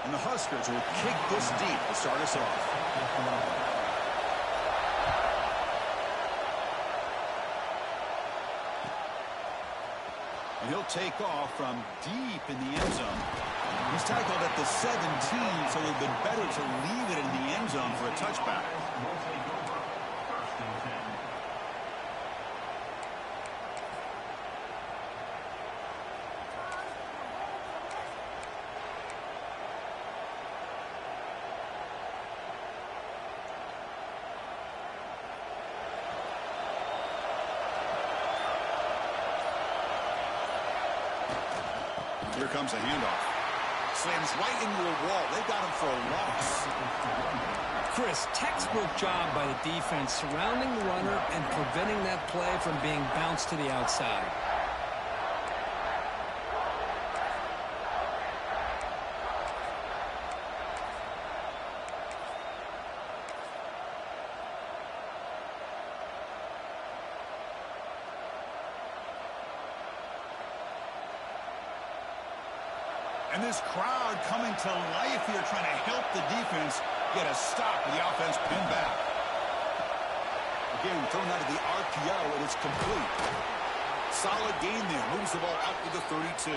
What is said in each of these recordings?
And the Huskers will kick this deep to start us off. And he'll take off from deep in the end zone. He's tackled at the 17, so it would have been better to leave it in the end zone for a touchback. Here comes a handoff. Slams right into a wall. They've got him for a loss. Chris, textbook job by the defense surrounding the runner and preventing that play from being bounced to the outside. And this crowd coming to life here, trying to help the defense get a stop with the offense pinned back. Again, thrown out of the RPO, and it's complete. Solid gain there. Moves the ball out to the 32.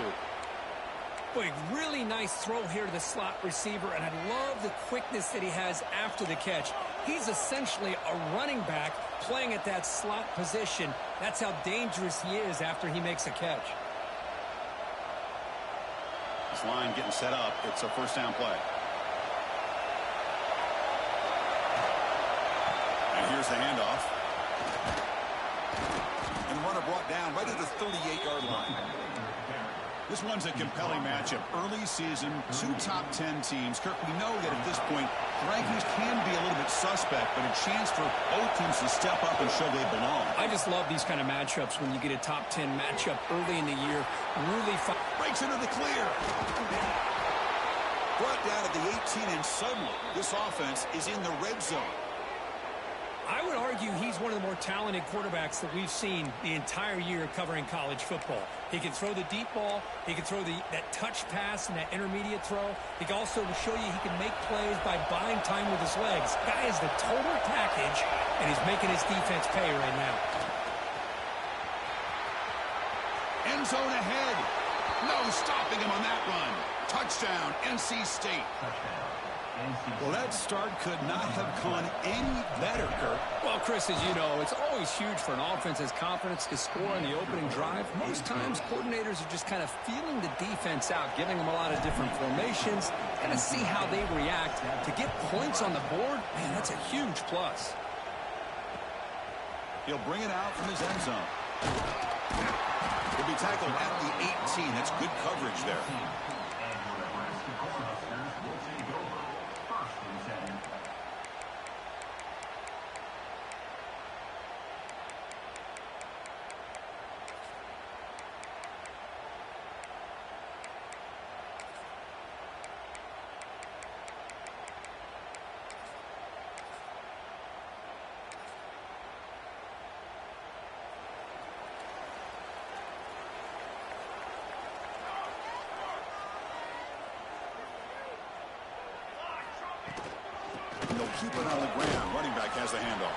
Boy, really nice throw here to the slot receiver, and I love the quickness that he has after the catch. He's essentially a running back playing at that slot position. That's how dangerous he is after he makes a catch. This line getting set up. It's a first down play. And here's the handoff. And runner brought down right at the 38-yard line. This one's a compelling matchup. Early season, two top 10 teams. Kirk, we know that at this point, rankings can be a little bit suspect, but a chance for both teams to step up and show they belong. I just love these kind of matchups when you get a top 10 matchup early in the year. Really fun. Breaks into the clear. Brought down at the 18, and suddenly this offense is in the red zone. I would argue he's one of the more talented quarterbacks that we've seen the entire year covering college football. He can throw the deep ball. He can throw that touch pass and that intermediate throw. He can also show you he can make plays by buying time with his legs. Guy is the total package, and he's making his defense pay right now. End zone ahead. No stopping him on that run. Touchdown, NC State. Well, that start could not have gone any better, Kirk. Well, Chris, as you know, it's always huge for an offense has confidence to score on the opening drive. Most times, coordinators are just kind of feeling the defense out, giving them a lot of different formations, kind of see how they react. To get points on the board, man, that's a huge plus. He'll bring it out from his end zone. He'll be tackled at the 18. That's good coverage there. They'll keep it on the ground. Running back has the handoff.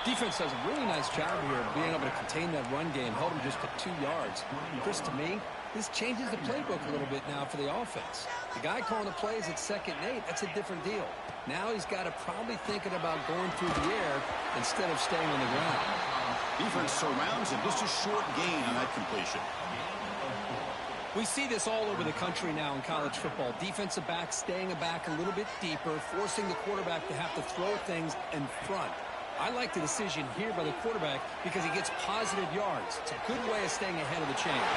Defense does a really nice job here of being able to contain that run game, held him just at 2 yards. Chris, to me, this changes the playbook a little bit now for the offense. The guy calling the plays at 2nd and 8, that's a different deal. Now he's got to probably thinking about going through the air instead of staying on the ground. Defense surrounds him. Just a short gain on that completion. We see this all over the country now in college football. Defensive backs staying back a little bit deeper, forcing the quarterback to have to throw things in front. I like the decision here by the quarterback because he gets positive yards. It's a good way of staying ahead of the chains.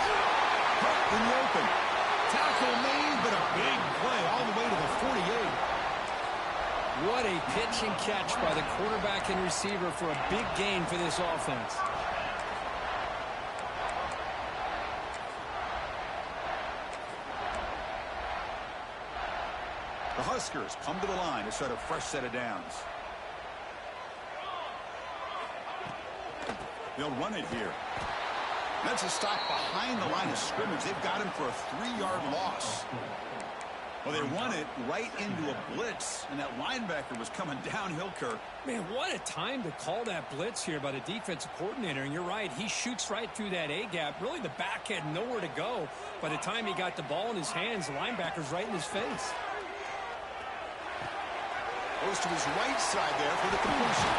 In the open. Tackle made, but a big play all the way to the 48. What a pitch and catch by the quarterback and receiver for a big gain for this offense. The Huskers come to the line to start a fresh set of downs. They'll run it here. That's a stop behind the line of scrimmage. They've got him for a 3-yard loss. Well, they run it right into a blitz, and that linebacker was coming downhill, Kirk. Man, what a time to call that blitz here by the defensive coordinator. And you're right, he shoots right through that A-gap. Really, the back had nowhere to go. By the time he got the ball in his hands, the linebacker's right in his face. Goes to his right side there for the completion.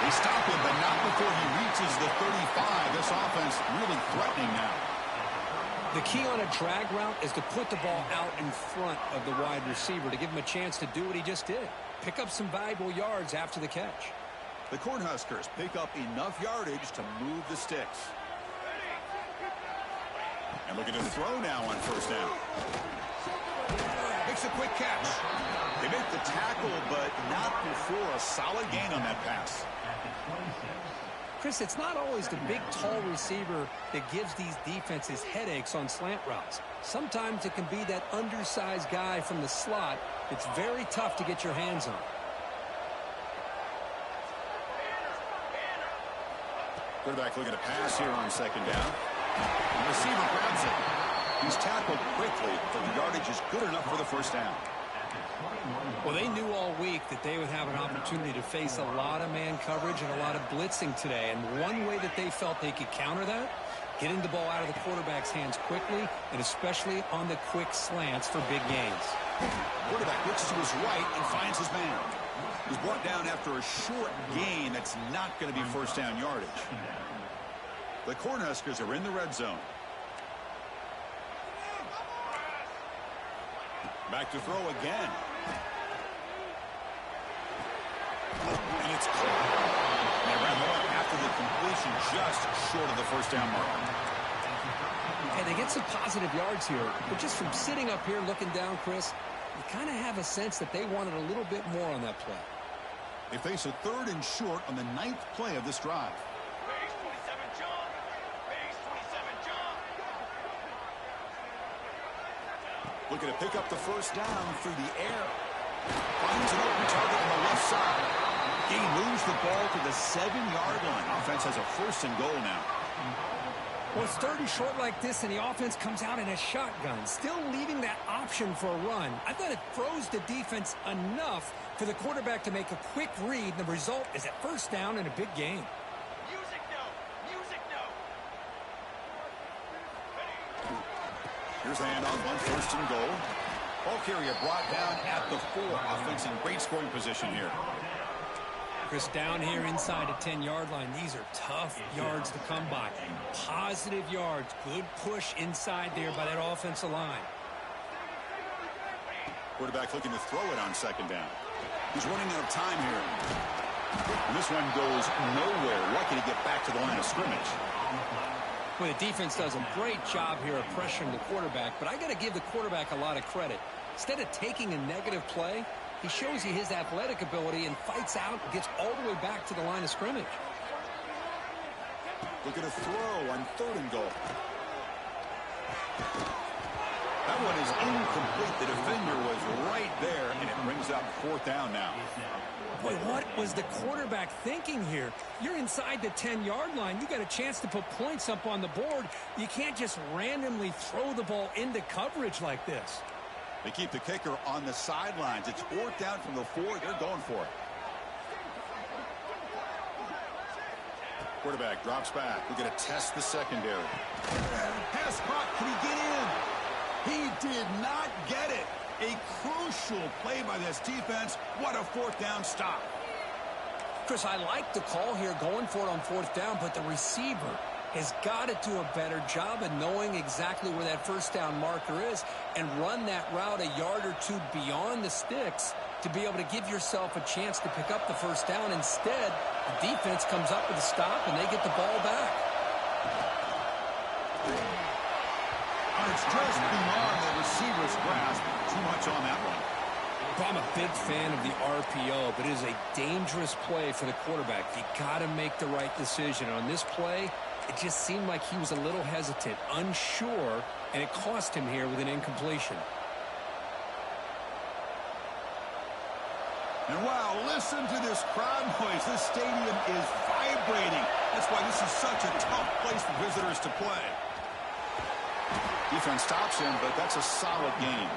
They stop him, but not before he reaches the 35. This offense really threatening now. The key on a drag route is to put the ball out in front of the wide receiver to give him a chance to do what he just did. Pick up some valuable yards after the catch. The Cornhuskers pick up enough yardage to move the sticks. And looking to throw now on first down. Makes a quick catch. They make the tackle, but not before a solid gain on that pass. Chris, it's not always the big, tall receiver that gives these defenses headaches on slant routes. Sometimes it can be that undersized guy from the slot that's very tough to get your hands on. Quarterback looking to pass here on second down. The receiver grabs it. He's tackled quickly, but the yardage is good enough for the first down. Well, they knew all week that they would have an opportunity to face a lot of man coverage and a lot of blitzing today. And one way that they felt they could counter that, getting the ball out of the quarterback's hands quickly, and especially on the quick slants for big gains. Quarterback looks to his right and finds his man. He's brought down after a short gain that's not going to be first down yardage. The Cornhuskers are in the red zone. Back to throw again. And it's caught. They ran the one after the completion just short of the first down mark. And they get some positive yards here, but just from sitting up here looking down, Chris, you kind of have a sense that they wanted a little bit more on that play. They face a third and short on the 9th play of this drive. Base 27, John. Base 27, John. Looking to pick up the first down through the air. Finds an open target on the left side. He moves the ball to the 7-yard line. Offense has a first and goal now. Well, it's third and short like this, and the offense comes out in a shotgun, still leaving that option for a run. I thought it froze the defense enough for the quarterback to make a quick read, and the result is a first down and a big gain. Music note. Music note. Here's the handoff on first and goal. Ball carrier brought down at the 4. Offense in great scoring position here. Chris, down here inside the 10-yard line, these are tough yards to come by. Positive yards, good push inside there by that offensive line. Quarterback looking to throw it on second down. He's running out of time here. And this one goes nowhere. Lucky to get back to the line of scrimmage. Well, the defense does a great job here of pressuring the quarterback, but I got to give the quarterback a lot of credit. Instead of taking a negative play, he shows you his athletic ability and fights out and gets all the way back to the line of scrimmage. Look at a throw on third and goal. That one is incomplete. The defender was right there, and it brings up fourth down now. Boy, what was the quarterback thinking here? You're inside the 10-yard line. You got a chance to put points up on the board. You can't just randomly throw the ball into coverage like this. They keep the kicker on the sidelines. It's fourth down from the 4. They're going for it. Quarterback drops back. We're going to test the secondary. Pass caught. Can he get in? He did not get it. A crucial play by this defense. What a fourth down stop. Chris, I like the call here going for it on fourth down, but the receiver has got to do a better job of knowing exactly where that first down marker is and run that route a yard or two beyond the sticks to be able to give yourself a chance to pick up the first down. Instead, the defense comes up with a stop and they get the ball back. It's just beyond the receiver's grasp. Too much on that one. I'm a big fan of the RPO, but it is a dangerous play for the quarterback. You got to make the right decision. On this play, it just seemed like he was a little hesitant, unsure, and it cost him here with an incompletion. And wow, listen to this crowd noise. This stadium is vibrating. That's why this is such a tough place for visitors to play. Defense stops him, but that's a solid game.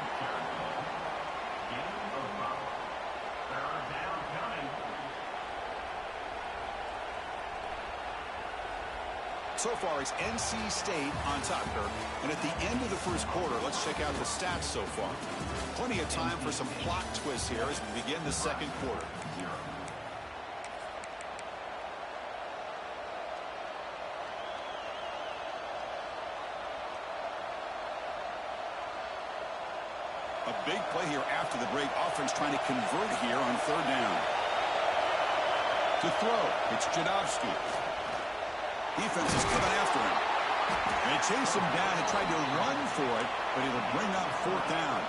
So far, it's NC State on top, Kirk. And at the end of the first quarter, let's check out the stats so far. Plenty of time for some plot twists here as we begin the second quarter. A big play here after the break. Offense trying to convert here on third down. To throw, it's Jadovsky. Defense is coming after him. They chase him down and tried to run for it, but it'll bring up fourth down.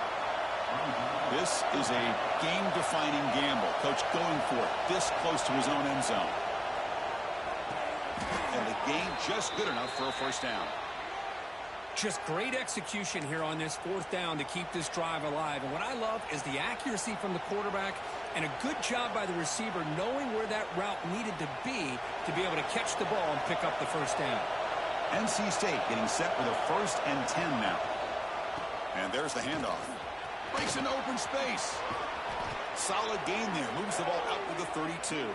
This is a game-defining gamble. Coach going for it this close to his own end zone. And the game just good enough for a first down. Just great execution here on this fourth down to keep this drive alive. And what I love is the accuracy from the quarterback and a good job by the receiver knowing where that route needed to be able to catch the ball and pick up the first down. NC State getting set with a 1st and 10 now. And there's the handoff. Breaks into open space. Solid gain there. Moves the ball out to the 32.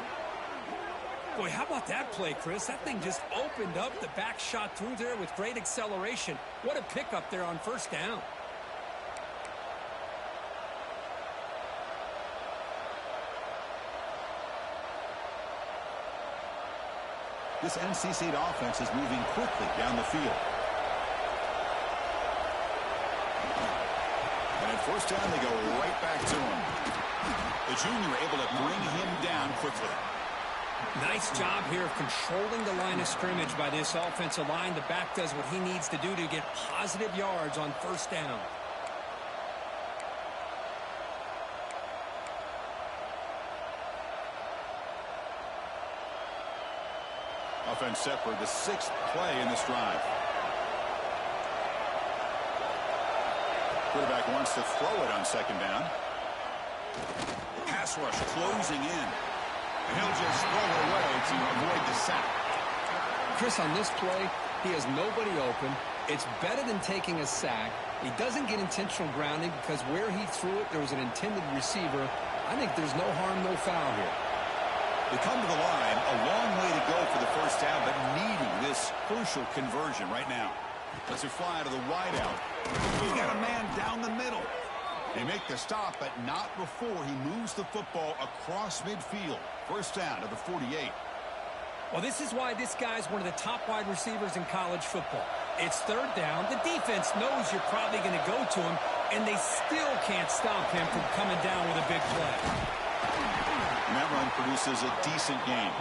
Boy, how about that play, Chris? That thing just opened up. The back shot through there with great acceleration. What a pickup there on first down. This NC State offense is moving quickly down the field. And at first down, they go right back to him. The junior able to bring him down quickly. Nice job here of controlling the line of scrimmage by this offensive line. The back does what he needs to do to get positive yards on first down. Offense set for the 6th play in this drive. Quarterback wants to throw it on second down. Pass rush closing in. And he'll just throw it away to avoid the sack. Chris, on this play, he has nobody open. It's better than taking a sack. He doesn't get intentional grounding because where he threw it, there was an intended receiver. I think there's no harm, no foul here. They come to the line, a long way to go for the first down, but needing this crucial conversion right now. Let's it fly to the wideout. He's got a man down the middle. They make the stop, but not before he moves the football across midfield. First down to the 48. Well, this is why this guy's one of the top wide receivers in college football. It's third down. The defense knows you're probably going to go to him, and they still can't stop him from coming down with a big play. And that run produces a decent gain.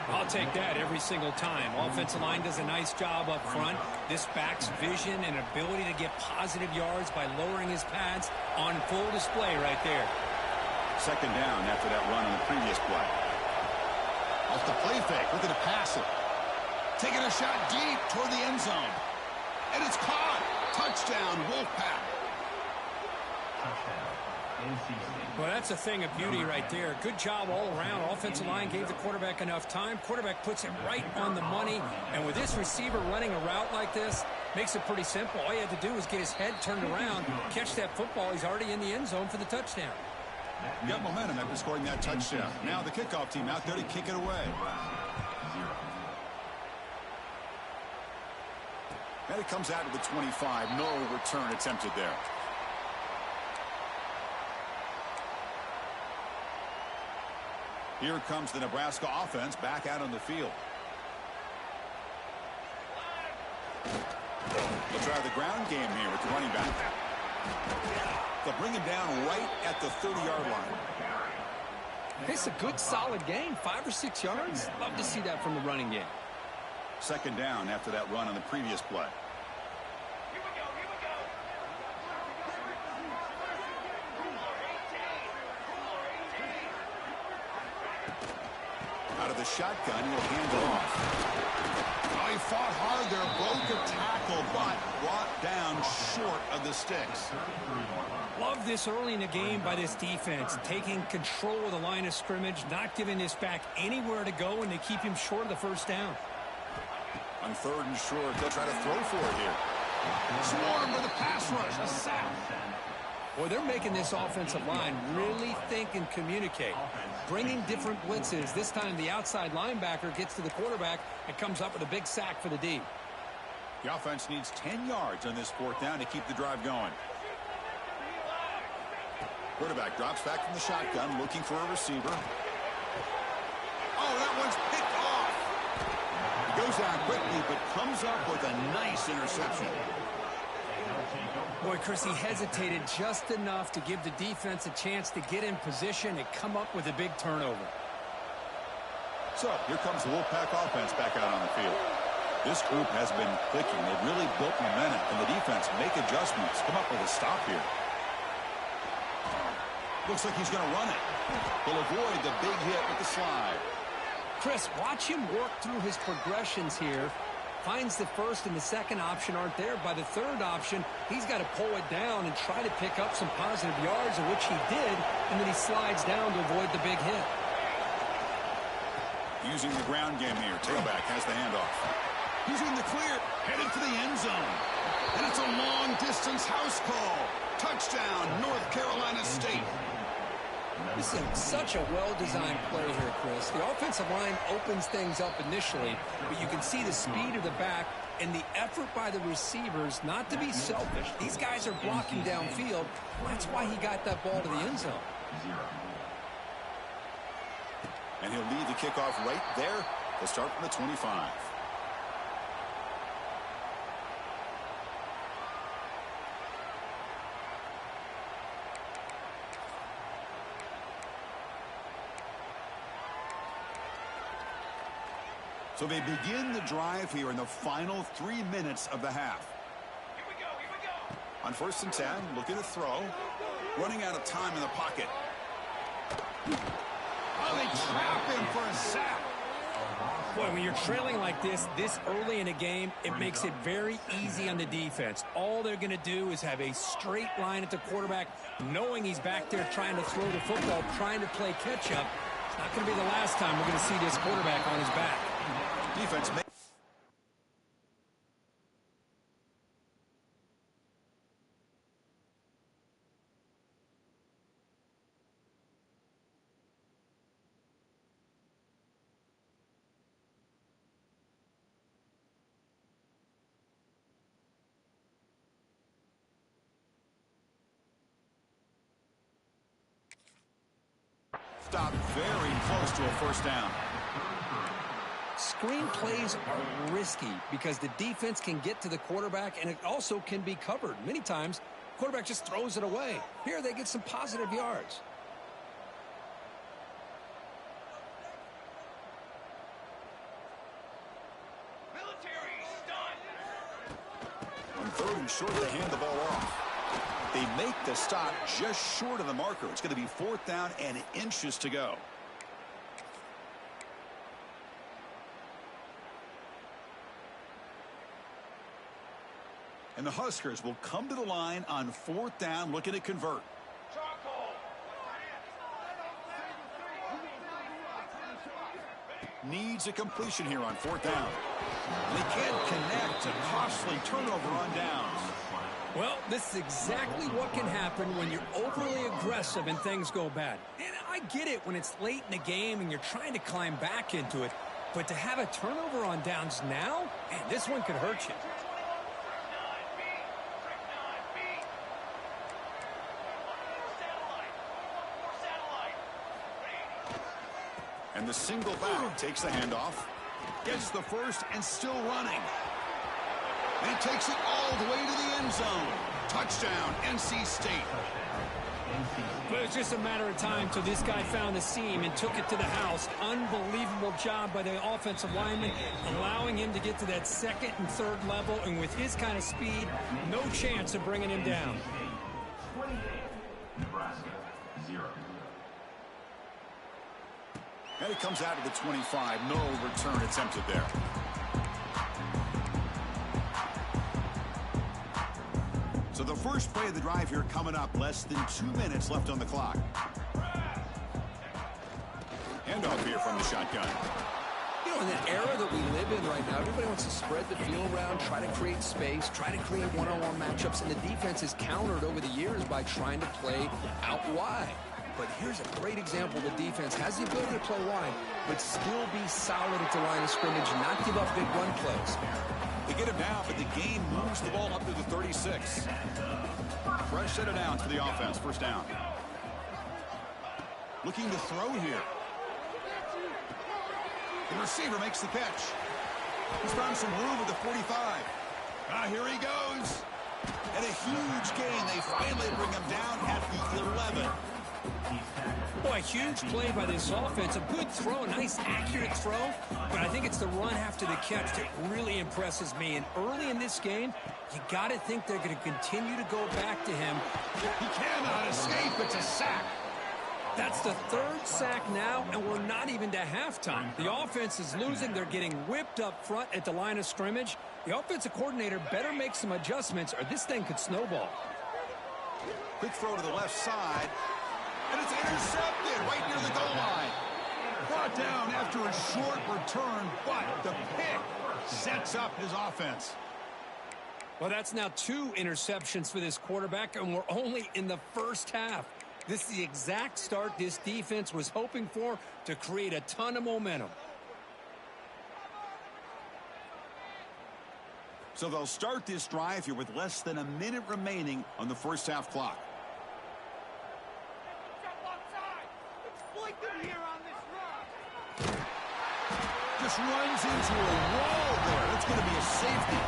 I'll take that every single time. Offensive line does a nice job up front. This back's vision and ability to get positive yards by lowering his pads on full display right there. Second down after that run on the previous play. Off the play fake, looking to pass it. Taking a shot deep toward the end zone. And it's caught. Touchdown, Wolfpack. Well, that's a thing of beauty right there. Good job all around. Offensive line gave the quarterback enough time. Quarterback puts it right on the money. And with this receiver running a route like this, makes it pretty simple. All he had to do was get his head turned around, catch that football. He's already in the end zone for the touchdown. Got momentum after scoring that touchdown. Now the kickoff team out there to kick it away. And it comes out to the 25. No return attempted there. Here comes the Nebraska offense back out on the field. They'll try the ground game here with the running back. They'll bring him down right at the 30-yard line. It's a good, solid game. 5 or 6 yards. Love to see that from the running game. Second down after that run on the previous play. Out of the shotgun, he'll hand it off. Oh, he fought hard there, broke a tackle, but brought down short of the sticks. Love this early in the game by this defense, taking control of the line of scrimmage, not giving this back anywhere to go, and they keep him short of the first down. On third and short, they'll try to throw for it here. Swarm with a pass rush, a sack. Well, they're making this offensive line really think and communicate. Bringing different blitzes. This time the outside linebacker gets to the quarterback and comes up with a big sack for the D. The offense needs 10 yards on this fourth down to keep the drive going. Quarterback drops back from the shotgun, looking for a receiver. Oh, that one's picked off. He goes down quickly, but comes up with a nice interception. Boy, Chris, he hesitated just enough to give the defense a chance to get in position and come up with a big turnover. So, here comes the Wolfpack offense back out on the field. This group has been clicking. They've really built momentum, and the defense make adjustments. Come up with a stop here. Looks like he's going to run it. He'll avoid the big hit with the slide. Chris, watch him work through his progressions here. Finds the first and the second option aren't there. By the third option, he's got to pull it down and try to pick up some positive yards, of which he did, and then he slides down to avoid the big hit. Using the ground game here. Tailback has the handoff. Using the clear, headed for the end zone. And it's a long-distance house call. Touchdown, North Carolina State. This is such a well-designed play here, Chris. The offensive line opens things up initially, but you can see the speed of the back and the effort by the receivers not to be selfish. These guys are blocking downfield. That's why he got that ball to the end zone. And he'll lead the kickoff right there. They'll start from the 25. So they begin the drive here in the final 3 minutes of the half. Here we go, here we go. On 1st and 10, looking to throw. Running out of time in the pocket. Oh, they trap him for a sack. Boy, when you're trailing like this early in a game, it makes it very easy on the defense. All they're going to do is have a straight line at the quarterback, knowing he's back there trying to throw the football, trying to play catch-up. It's not going to be the last time we're going to see this quarterback on his back. Defense makes stop very close to a first down. Screen plays are risky because the defense can get to the quarterback, and it also can be covered. Many times, the quarterback just throws it away. Here, they get some positive yards. Military stunt. On 3rd and short, they hand the ball off. They make the stop just short of the marker. It's going to be 4th down and inches to go. And the Huskers will come to the line on 4th down, looking to convert. Charcoal. Needs a completion here on 4th down. And they can't connect. A costly turnover on downs. Well, this is exactly what can happen when you're overly aggressive and things go bad. And I get it when it's late in the game and you're trying to climb back into it. But to have a turnover on downs now, man, this one could hurt you. And the single back takes the handoff. Gets the first and still running. And he takes it all the way to the end zone. Touchdown, NC State. But it's just a matter of time till this guy found the seam and took it to the house. Unbelievable job by the offensive lineman, allowing him to get to that 2nd and 3rd level. And with his kind of speed, no chance of bringing him down. Nebraska 0. And it comes out of the 25. No return attempted there. So the first play of the drive here coming up. Less than 2 minutes left on the clock. Handoff here from the shotgun. You know, in the era that we live in right now, everybody wants to spread the field around, try to create space, try to create one-on-one matchups, and the defense has countered over the years by trying to play out wide. But here's a great example. The defense has the ability to play wide, but still be solid at the line of scrimmage, not give up big run plays. They get him down, but the game moves the ball up to the 36. Fresh set of downs for the offense. First down. Looking to throw here. The receiver makes the catch. He's found some room at the 45. Here he goes. And a huge gain. They finally bring him down at the 11. Boy, huge play by this offense. A good throw, a nice accurate throw. But I think it's the run after the catch that really impresses me. And early in this game, you got to think they're going to continue to go back to him. He cannot escape. It's a sack. That's the third sack now, and we're not even to halftime. The offense is losing. They're getting whipped up front at the line of scrimmage. The offensive coordinator better make some adjustments, or this thing could snowball. Quick throw to the left side. And it's intercepted right near the goal line. Brought down after a short return, but the pick sets up his offense. Well, that's now 2 interceptions for this quarterback, and we're only in the first half. This is the exact start this defense was hoping for to create a ton of momentum. So they'll start this drive here with less than a minute remaining on the first half clock. Just runs into a wall there. That's going to be a safety.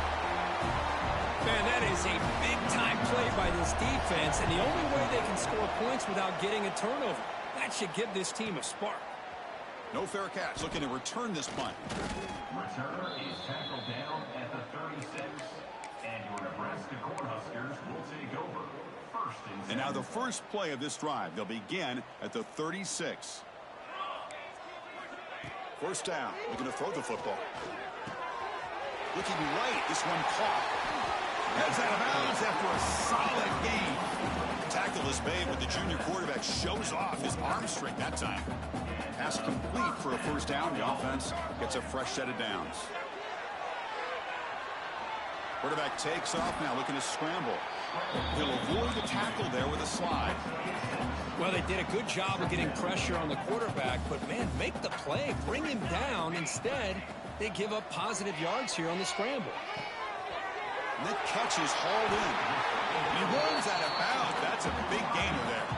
Man, that is a big-time play by this defense, and the only way they can score points without getting a turnover. That should give this team a spark. No fair catch. Looking to return this punt. Returner is tackled down at the 36, and your Nebraska Cornhuskers will take over. First and 10. And now the first play of this drive. They'll begin at the 36. First down. Looking to throw the football. Looking right. This one caught. Heads out of bounds after a solid gain. Tackle is made, but the junior quarterback shows off his arm strength that time. Pass complete for a first down. The offense gets a fresh set of downs. Quarterback takes off now, looking to scramble. He'll avoid the tackle there with a slide. Well, they did a good job of getting pressure on the quarterback, but, man, make the play. Bring him down. Instead, they give up positive yards here on the scramble. And that catch is hauled in. And he runs out of bounds. That's a big gainer there.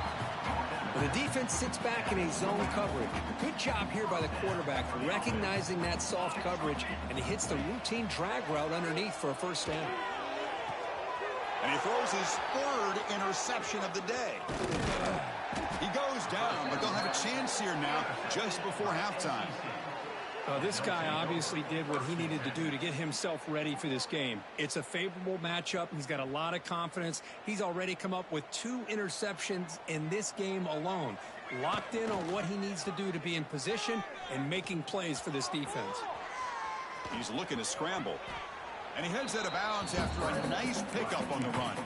Well, the defense sits back in a zone coverage. Good job here by the quarterback recognizing that soft coverage, and he hits the routine drag route underneath for a first down. And he throws his third interception of the day. He goes down, but they'll have a chance here now just before halftime. This guy obviously did what he needed to do to get himself ready for this game. It's a favorable matchup. He's got a lot of confidence. He's already come up with 2 interceptions in this game alone. Locked in on what he needs to do to be in position and making plays for this defense. He's looking to scramble. And he heads out of bounds after a nice pickup on the run.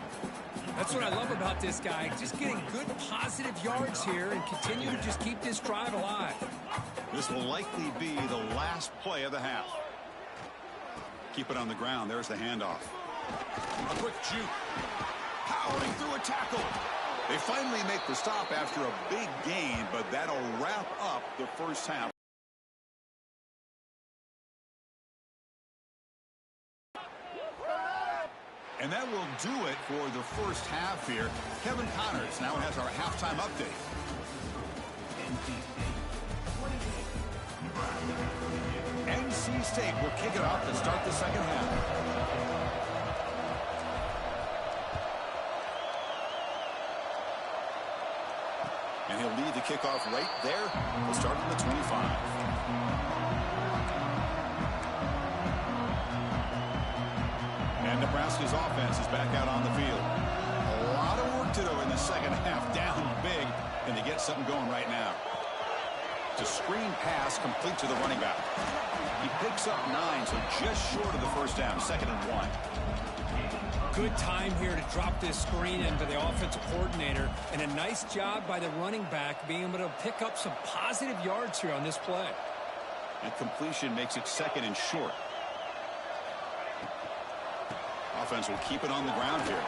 That's what I love about this guy. Just getting good positive yards here and continue to just keep this drive alive. This will likely be the last play of the half. Keep it on the ground. There's the handoff. A quick juke. Powering through a tackle. They finally make the stop after a big gain, but that'll wrap up the first half. And that will do it for the first half here. Kevin Connors now has our halftime update. NC State will kick it off to start the second half. And he'll lead the kickoff right there. We'll start on the 25. And Nebraska's offense is back out on the field. A lot of work to do in the second half. Down big, and they get something going right now. It's a screen pass complete to the running back. He picks up 9, so just short of the first down, 2nd and 1. Good time here to drop this screen into the offensive coordinator, and a nice job by the running back being able to pick up some positive yards here on this play. And completion makes it 2nd and short. Offense will keep it on the ground here.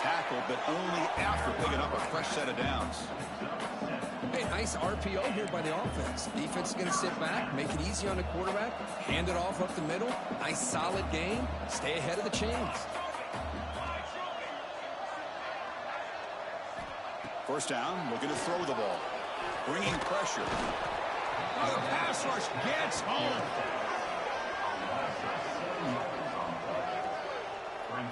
Tackle, but only after picking up a fresh set of downs. Hey, nice RPO here by the offense. Defense is going to sit back, make it easy on the quarterback, hand it off up the middle. Nice solid game. Stay ahead of the chains. First down, looking to throw the ball. Bringing pressure. Oh, the pass rush gets home.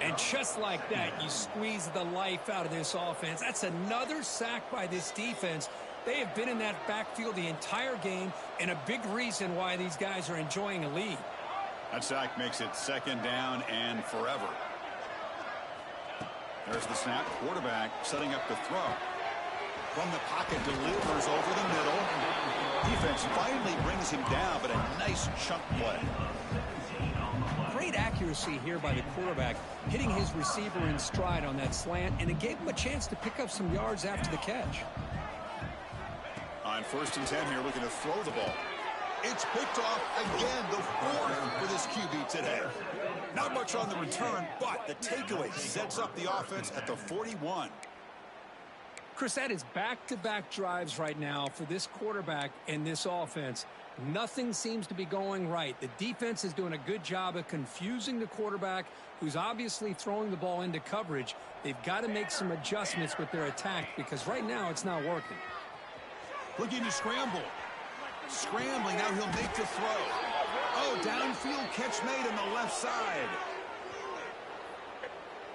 And just like that, you squeeze the life out of this offense. That's another sack by this defense. They have been in that backfield the entire game, and a big reason why these guys are enjoying a lead. That sack makes it 2nd down and forever. There's the snap. Quarterback setting up the throw. From the pocket, delivers over the middle. Defense finally brings him down, but a nice chunk play. Great accuracy here by the quarterback, hitting his receiver in stride on that slant, and it gave him a chance to pick up some yards after the catch. On 1st and 10 here, looking to throw the ball. It's picked off again, the 4th for this QB today. Not much on the return, but the takeaway sets up the offense at the 41. Chris, that is back-to-back drives right now for this quarterback and this offense. Nothing seems to be going right. The defense is doing a good job of confusing the quarterback, who's obviously throwing the ball into coverage. They've got to make some adjustments with their attack because right now it's not working. Looking to scramble. Scrambling, now he'll make the throw. Oh, downfield catch made on the left side.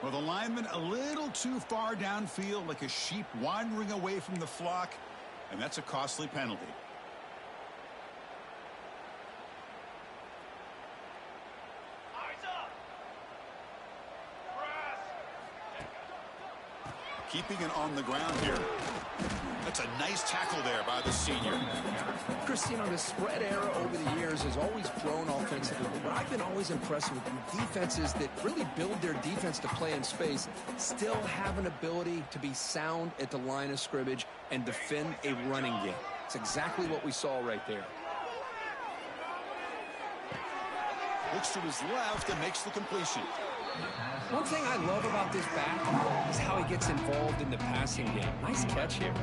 Well, the lineman a little too far downfield, like a sheep wandering away from the flock, and that's a costly penalty. Eyes up. Press. Keeping it on the ground here. That's a nice tackle there by the senior. Christine, the spread era over the years has always grown offensively, but I've been always impressed with defenses that really build their defense to play in space, still have an ability to be sound at the line of scrimmage and defend a running game. It's exactly what we saw right there. Looks to his left and makes the completion. One thing I love about this back is how he gets involved in the passing game. Nice catch here.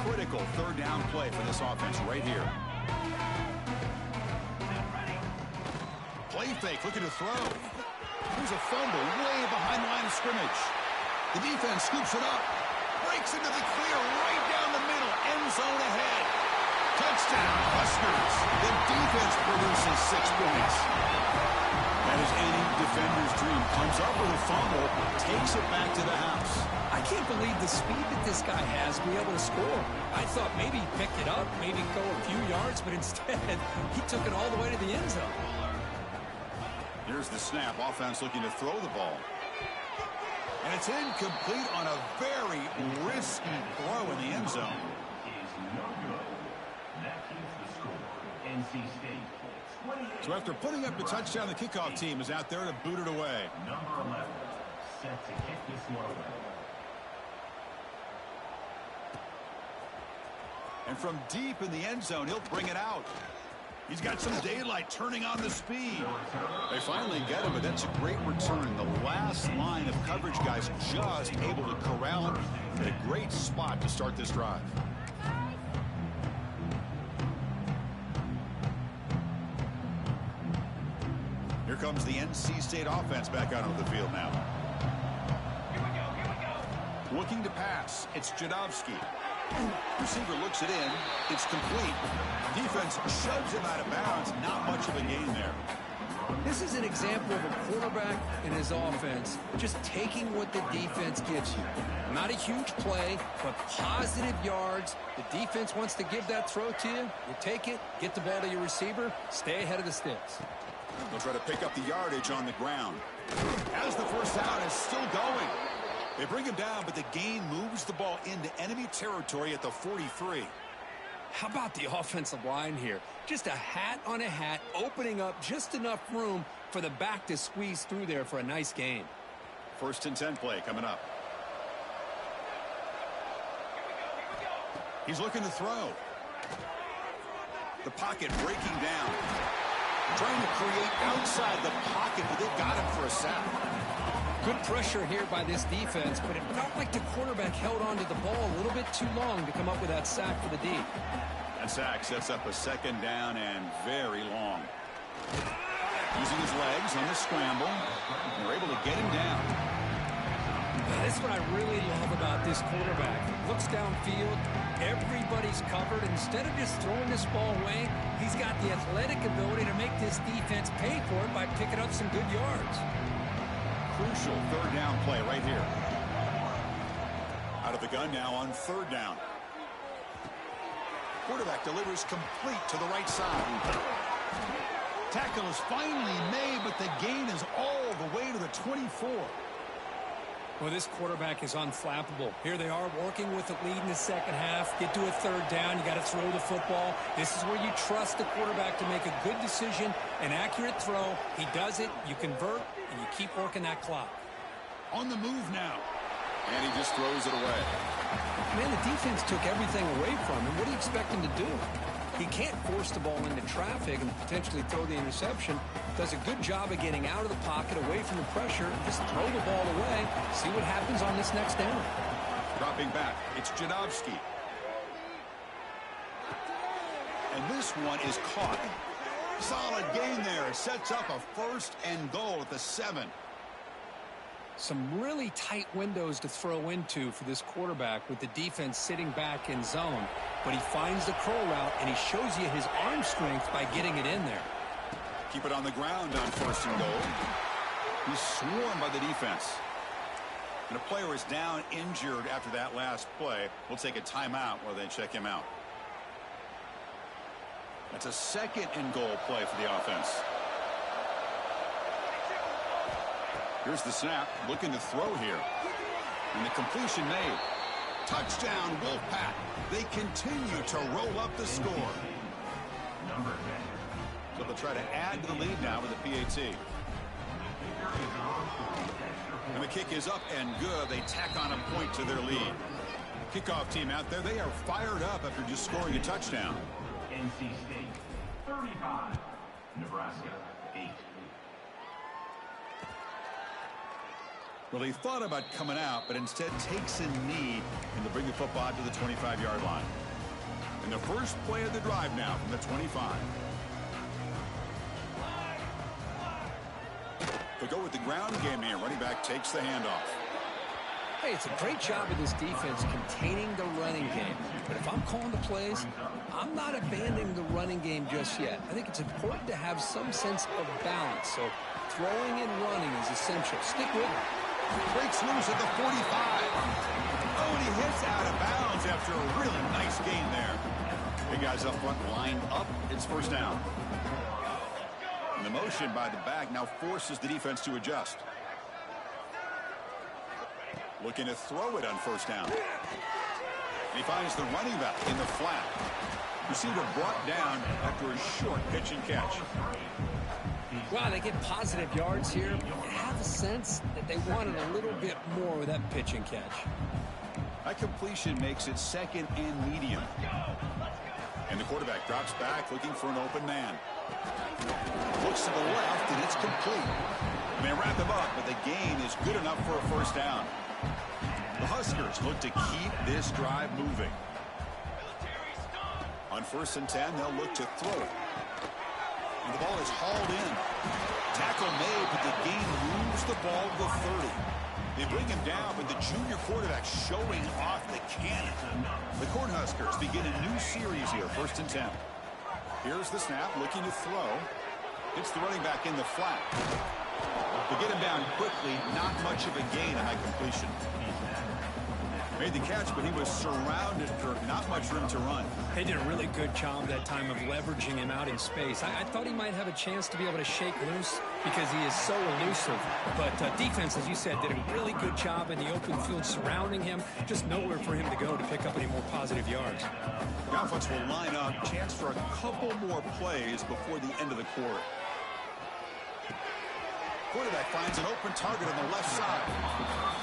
Critical 3rd down play for this offense right here. Play fake, looking to throw. There's a fumble way behind the line of scrimmage. The defense scoops it up. Breaks into the clear right down the middle. End zone ahead. Touchdown, Huskers. The defense produces 6 points. That is any defender's dream. Comes up with a fumble. Takes it back to the house. I can't believe the speed that this guy has to be able to score. I thought maybe he'd pick it up, maybe go a few yards, but instead he took it all the way to the end zone. Here's the snap. Offense looking to throw the ball. And it's incomplete on a very risky throw in the end zone. Is no good. That keeps the score. NC State. So after putting up the touchdown, the kickoff team is out there to boot it away. Number 11, set to kick this one away. And from deep in the end zone, he'll bring it out. He's got some daylight turning on the speed. They finally get him, but that's a great return. The last line of coverage guys just able to corral him at a great spot to start this drive. Here comes the NC State offense back out onto the field now. Here we go. Looking to pass. It's Jadovsky. Receiver looks it in. It's complete. Defense shoves him out of bounds. Not much of a gain there. This is an example of a quarterback and his offense just taking what the defense gives you. Not a huge play, but positive yards. The defense wants to give that throw to you. You take it, get the ball to your receiver, stay ahead of the sticks. They'll try to pick up the yardage on the ground. As the first down is still going. They bring him down, but the gain moves the ball into enemy territory at the 43. How about the offensive line here? Just a hat on a hat, opening up just enough room for the back to squeeze through there for a nice gain. 1st and 10 play coming up. He's looking to throw. The pocket breaking down. Trying to create outside the pocket, but they've got him for a sack. Good pressure here by this defense, but it felt like the quarterback held onto the ball a little bit too long to come up with that sack for the D. That sack sets up a 2nd down and very long. Using his legs on the scramble, and they're able to get him down. Now, this is what I really love about this quarterback. Looks downfield, everybody's covered. Instead of just throwing this ball away, he's got the athletic ability to make this defense pay for it by picking up some good yards. Crucial 3rd down play right here. Out of the gun now on 3rd down. Quarterback delivers complete to the right side. Tackle is finally made, but the gain is all the way to the 24. Well, this quarterback is unflappable. Here they are working with the lead in the 2nd half. Get to a 3rd down. You got to throw the football. This is where you trust the quarterback to make a good decision, an accurate throw. He does it. You convert, and you keep working that clock. On the move now. And he just throws it away. Man, the defense took everything away from him. What do you expect him to do? He can't force the ball into traffic and potentially throw the interception. Does a good job of getting out of the pocket, away from the pressure, and just throw the ball away. See what happens on this next down. Dropping back, it's Jadovsky. And this one is caught. Solid gain there. Sets up a 1st and goal at the 7. Some really tight windows to throw into for this quarterback with the defense sitting back in zone. But he finds the curl route, and he shows you his arm strength by getting it in there. Keep it on the ground on 1st and goal. He's swarmed by the defense. And a player is down injured after that last play. We'll take a timeout while they check him out. That's a 2nd and goal play for the offense. Here's the snap, looking to throw here. And the completion made. Touchdown, Wolfpack. They continue to roll up the score. So they'll try to add to the lead now with the PAT. And the kick is up and good. They tack on a point to their lead. Kickoff team out there, they are fired up after just scoring a touchdown. NC State 35, Nebraska 8. Well, he thought about coming out, but instead takes a knee and to bring the football to the 25-yard line. And the first play of the drive now from the 25. They go with the ground game here. Running back takes the handoff. Hey, it's a great job of this defense containing the running game. But if I'm calling the plays, I'm not abandoning the running game just yet. I think it's important to have some sense of balance. So throwing and running is essential. Stick with it. Breaks loose at the 45. Oh, and he hits out of bounds after a really nice gain there. Big guys up front lined up. It's 1st down. And the motion by the back now forces the defense to adjust. Looking to throw it on 1st down. And he finds the running back in the flat. Receiver brought down after a short pitch and catch. Wow, they get positive yards here. I have a sense that they wanted a little bit more with that pitch and catch. That completion makes it 2nd and medium. And the quarterback drops back looking for an open man. Looks to the left, and it's complete. And they wrap him up, but the gain is good enough for a 1st down. The Huskers look to keep this drive moving. On 1st and 10, they'll look to throw it. And the ball is hauled in. Tackle made, but the gain moves the ball to the 30. They bring him down, but the junior quarterback showing off the cannon. The Cornhuskers begin a new series here, 1st and 10. Here's the snap, looking to throw. It's the running back in the flat. To get him down quickly, not much of a gain on that completion. Made the catch, but he was surrounded, Kirk. Not much room to run. They did a really good job that time of leveraging him out in space. I thought he might have a chance to be able to shake loose, because he is so elusive. But defense, as you said, did a really good job in the open field surrounding him. Just nowhere for him to go to pick up any more positive yards. The offense will line up. Chance for a couple more plays before the end of the quarter. Quarterback finds an open target on the left side.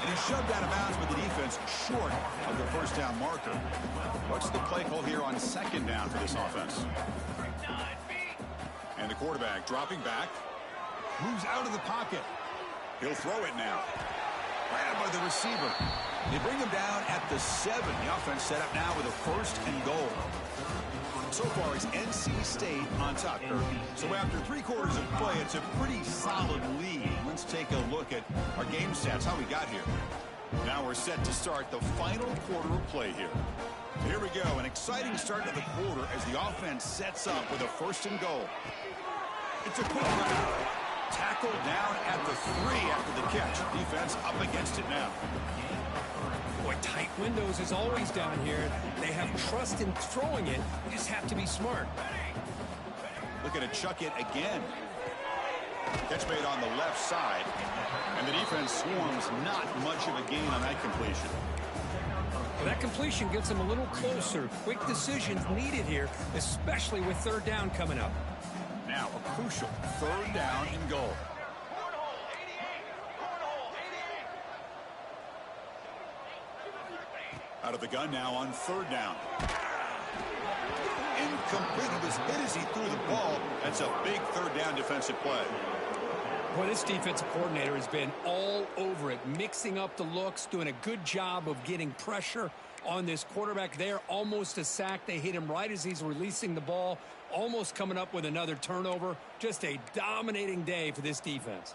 And he's shoved out of bounds with the defense short of the first down marker. What's the play call here on second down for this offense? And the quarterback dropping back. Moves out of the pocket. He'll throw it now. Ran by the receiver. They bring him down at the 7. The offense set up now with a 1st and goal. So far, it's NC State on top. So after 3 quarters of play, it's a pretty solid lead. Let's take a look at our game stats, how we got here. Now we're set to start the final quarter of play here. Here we go, an exciting start to the quarter as the offense sets up with a 1st and goal. It's a quick route. Tackled down at the 3 after the catch. Defense up against it now. Boy, tight windows is always down here. They have trust in throwing it. You just have to be smart. Looking to chuck it again. Catch made on the left side. And the defense swarms not much of a gain on that completion. Well, that completion gets them a little closer. Quick decisions needed here, especially with 3rd down coming up. Now a crucial 3rd down and goal. Out of the gun now on 3rd down. Incomplete. He was hit as he threw the ball. That's a big 3rd down defensive play. Well, this defensive coordinator has been all over it, mixing up the looks, doing a good job of getting pressure on this quarterback there. Almost a sack. They hit him right as he's releasing the ball, almost coming up with another turnover. Just a dominating day for this defense.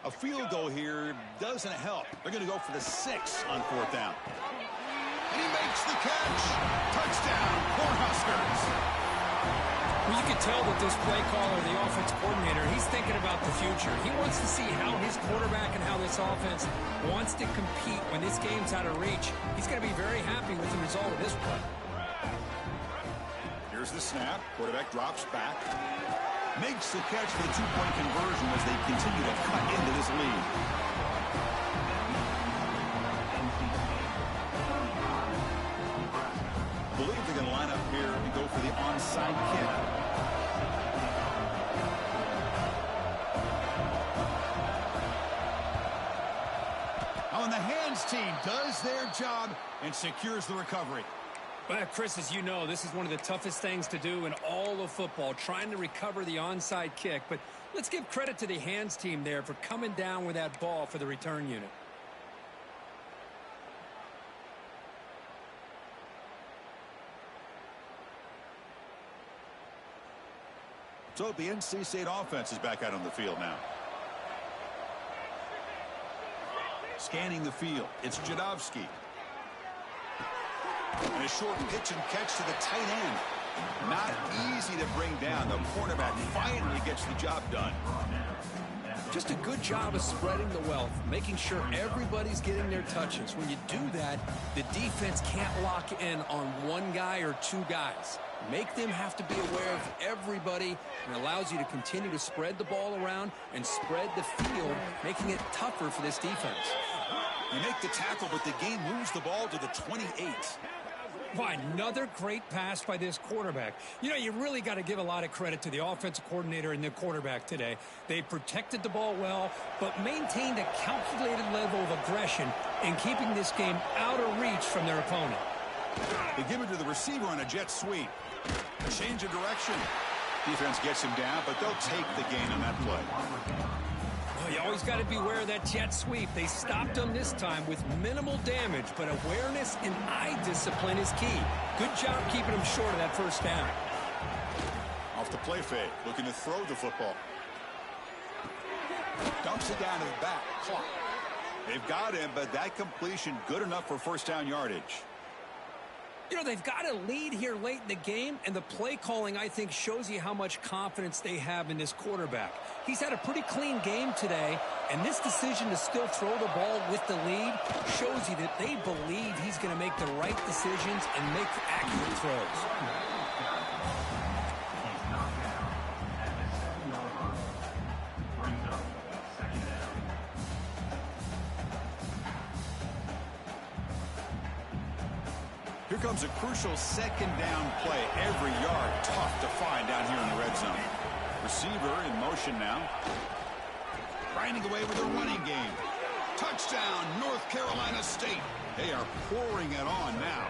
A field goal here doesn't help. They're going to go for the 6 on 4th down. And he makes the catch. Touchdown, Cornhuskers. Well, you can tell that this play caller, the offense coordinator, he's thinking about the future. He wants to see how his quarterback and how this offense wants to compete when this game's out of reach. He's going to be very happy with the result of this play. Here's the snap. Quarterback drops back. Makes the catch for the 2-point conversion as they continue to cut into this lead. I believe they're going to line up here and go for the onside kick. And the hands team does their job and secures the recovery. Well, Chris, as you know, this is one of the toughest things to do in all of football, trying to recover the onside kick. But let's give credit to the hands team there for coming down with that ball for the return unit. So the NC State offense is back out on the field now. Scanning the field, it's Jadovsky. And a short pitch and catch to the tight end. Not easy to bring down. The cornerback finally gets the job done. Just a good job of spreading the wealth, making sure everybody's getting their touches. When you do that, the defense can't lock in on one guy or 2 guys. Make them have to be aware of everybody, and allows you to continue to spread the ball around and spread the field, making it tougher for this defense. They make the tackle, but the game moves the ball to the 28. Why, another great pass by this quarterback. You know, you really got to give a lot of credit to the offensive coordinator and the quarterback today. They protected the ball well, but maintained a calculated level of aggression in keeping this game out of reach from their opponent. They give it to the receiver on a jet sweep. A change of direction. Defense gets him down, but they'll take the gain on that play. Well, you always got to beware of that jet sweep. They stopped him this time with minimal damage, but awareness and eye discipline is key. Good job keeping him short of that first down. Off the play fake, looking to throw the football. Dumps it down to the back. Clock. They've got him, but that completion good enough for 1st down yardage. You know, they've got a lead here late in the game, and the play calling, I think, shows you how much confidence they have in this quarterback. He's had a pretty clean game today, and this decision to still throw the ball with the lead shows you that they believe he's going to make the right decisions and make accurate throws. Here comes a crucial second down play. Every yard tough to find down here in the red zone. Receiver in motion now. Grinding away with a running game. Touchdown, North Carolina State. They are pouring it on now.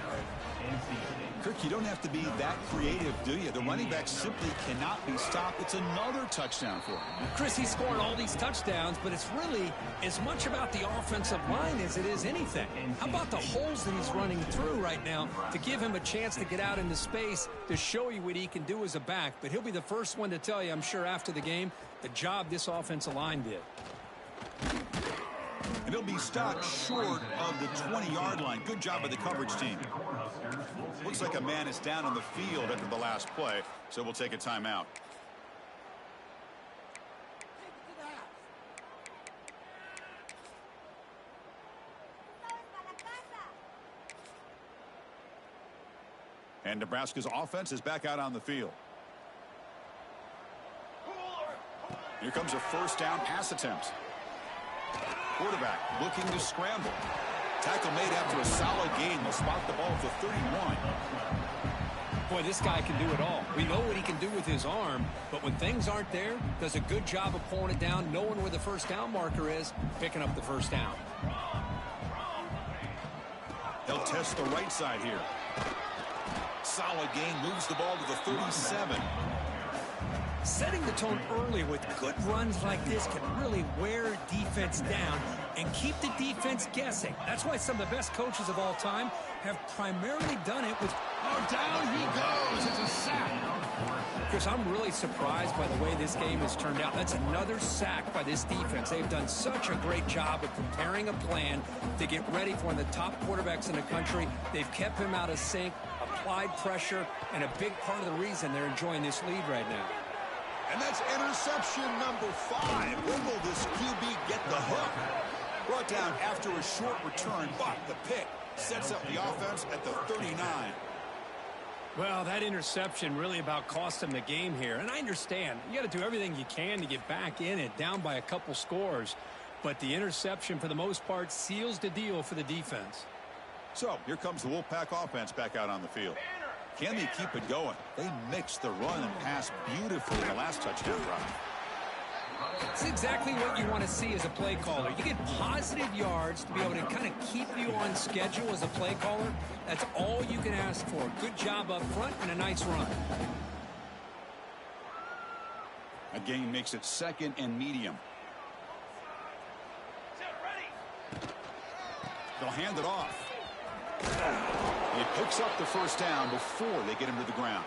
Kirk, you don't have to be that creative, do you? The running back simply cannot be stopped. It's another touchdown for him. Chris, he's scoring all these touchdowns, but it's really as much about the offensive line as it is anything. How about the holes that he's running through right now to give him a chance to get out into space to show you what he can do as a back? But he'll be the first one to tell you, I'm sure, after the game, the job this offensive line did. And he'll be stopped short of the 20-yard line. Good job by the coverage team. Looks like a man is down on the field after the last play, so we'll take a timeout. And Nebraska's offense is back out on the field. Here comes a first down pass attempt. Quarterback looking to scramble. Tackle made after a solid gain. Will spot the ball at the 31. Boy, this guy can do it all. We know what he can do with his arm, but when things aren't there, does a good job of pulling it down, knowing where the first down marker is, picking up the first down. They'll test the right side here. Solid gain, moves the ball to the 37. Setting the tone early with good runs like this can really wear defense down and keep the defense guessing. That's why some of the best coaches of all time have primarily done it with... Oh, down he goes. It's a sack. Chris, I'm really surprised by the way this game has turned out. That's another sack by this defense. They've done such a great job of preparing a plan to get ready for one of the top quarterbacks in the country. They've kept him out of sync, applied pressure, and a big part of the reason they're enjoying this lead right now. And that's interception number 5. When will this QB get the hook? Brought down after a short return, but the pick sets up the offense at the 39. Well, that interception really about cost him the game here. And I understand. You got to do everything you can to get back in it, down by a couple scores. But the interception, for the most part, seals the deal for the defense. So, here comes the Wolfpack offense back out on the field. Can they keep it going? They mixed the run and pass beautifully in the last touchdown drive. It's exactly what you want to see as a play caller. You get positive yards to be able to kind of keep you on schedule as a play caller. That's all you can ask for. Good job up front and a nice run. A gain makes it second and medium. They'll hand it off. He picks up the first down before they get him to the ground.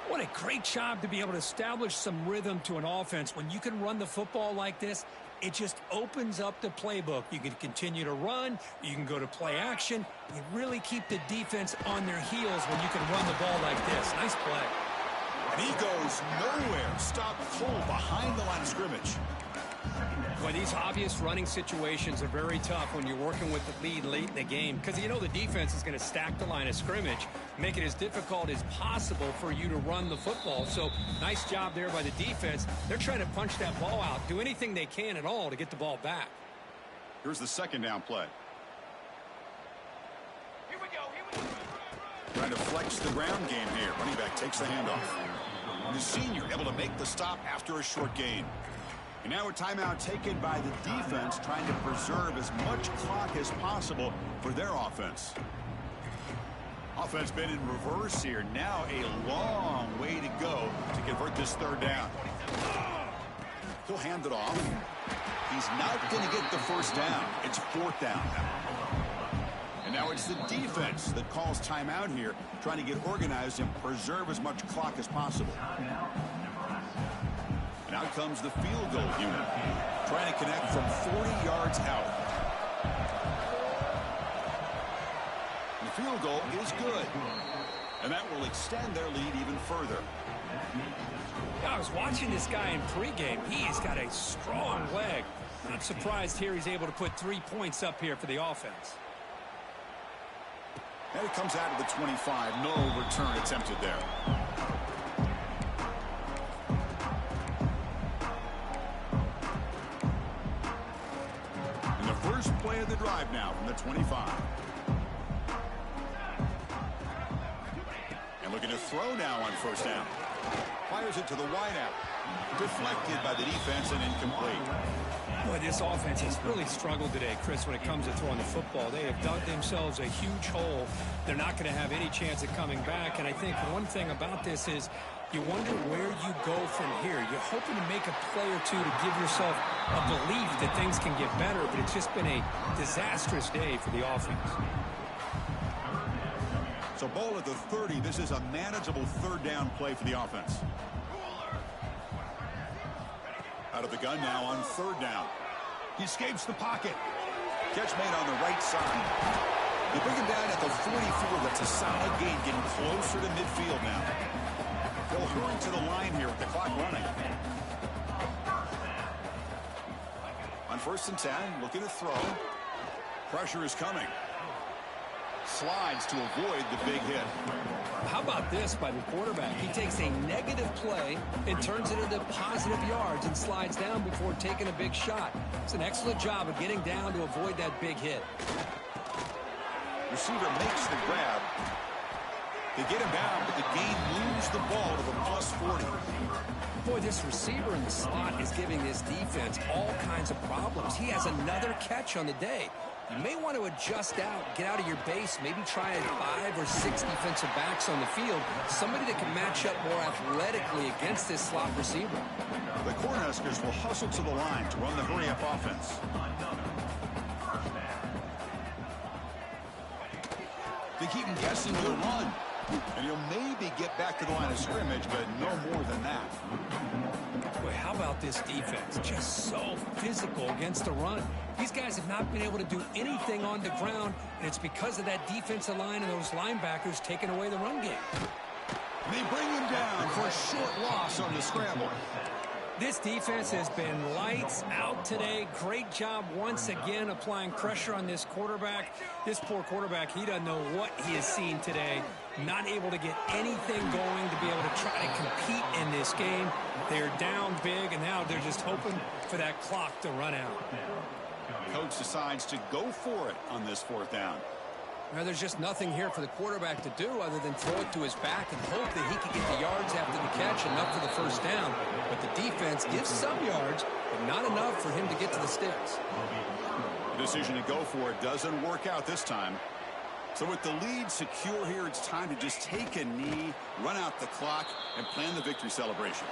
What a great job to be able to establish some rhythm to an offense. When you can run the football like this, it just opens up the playbook. You can continue to run. You can go to play action. You really keep the defense on their heels when you can run the ball like this. Nice play. And he goes nowhere. Stopped full behind the line of scrimmage. Boy, these obvious running situations are very tough when you're working with the lead late in the game because you know the defense is going to stack the line of scrimmage, make it as difficult as possible for you to run the football. So nice job there by the defense. They're trying to punch that ball out, do anything they can at all to get the ball back. Here's the second down play. Here we go. Trying to flex the ground game here. Running back takes the handoff. The senior able to make the stop after a short gain. And now a timeout taken by the defense, trying to preserve as much clock as possible for their offense. Offense been in reverse here. Now a long way to go to convert this third down. He'll hand it off. He's not going to get the first down. It's fourth down now. And now it's the defense that calls timeout here, trying to get organized and preserve as much clock as possible. And out comes the field goal unit, trying to connect from 40 yards out. And the field goal is good. And that will extend their lead even further. I was watching this guy in pregame. He has got a strong leg. Not surprised here he's able to put 3 points up here for the offense. And it comes out of the 25. No return attempted there. And the first play of the drive now from the 25. throw now on first down. Fires it to the wideout. Deflected by the defense and incomplete. Boy, this offense has really struggled today, Chris, when it comes to throwing the football. They have dug themselves a huge hole. They're not going to have any chance of coming back. And I think one thing about this is you wonder where you go from here. You're hoping to make a play or two to give yourself a belief that things can get better, but it's just been a disastrous day for the offense. So ball at the 30. This is a manageable third down play for the offense. Out of the gun now on third down. He escapes the pocket. Catch made on the right side. They bring him down at the 44. That's a solid gain, getting closer to midfield now. They'll hurry to the line here with the clock running. On first and 10, looking to throw. Pressure is coming. Slides to avoid the big hit. How about this by the quarterback? He takes a negative play and turns it into positive yards and slides down before taking a big shot. It's an excellent job of getting down to avoid that big hit. Receiver makes the grab. They get him down, but the gain moves the ball to the plus 40. Boy, this receiver in the slot is giving this defense all kinds of problems. He has another catch on the day. You may want to adjust out, get out of your base, maybe try 5 or 6 defensive backs on the field, somebody that can match up more athletically against this slot receiver. The Cornhuskers will hustle to the line to run the hurry-up offense. They keep him guessing with a run, and he'll maybe get back to the line of scrimmage, but no more than that. Boy, how about this defense? Just so physical against the run. These guys have not been able to do anything on the ground, and it's because of that defensive line and those linebackers taking away the run game. And they bring him down for a short loss on the scramble. This defense has been lights out today. Great job once again applying pressure on this quarterback. This poor quarterback, he doesn't know what he has seen today. Not able to get anything going to be able to try to compete in this game. They're down big, and now they're just hoping for that clock to run out. Coach decides to go for it on this fourth down. Now, there's just nothing here for the quarterback to do other than throw it to his back and hope that he can get the yards after the catch, enough for the first down. But the defense gives some yards, but not enough for him to get to the sticks. The decision to go for it doesn't work out this time. So with the lead secure here, it's time to just take a knee, run out the clock, and plan the victory celebration.